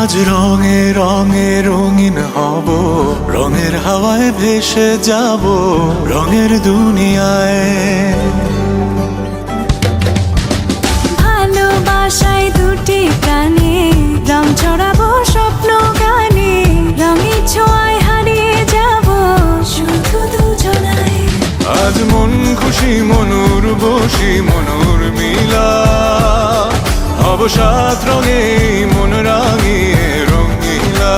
আজ রঙে রঙে রঙিন হব, রঙের হাওয়ায় ভেসে যাব রঙের দুনিয়ায়। ভালোবাসায় দুটি প্রাণে রং ছড়াবো স্বপ্ন গানে, রঙের ছোঁয়ায় হারিয়ে যাব শুধু দুজনায়। আজ মন খুশি মনুর বসি মনুর মিলা, হব সাত রঙে মন রাঙিয়ে রঙিলা।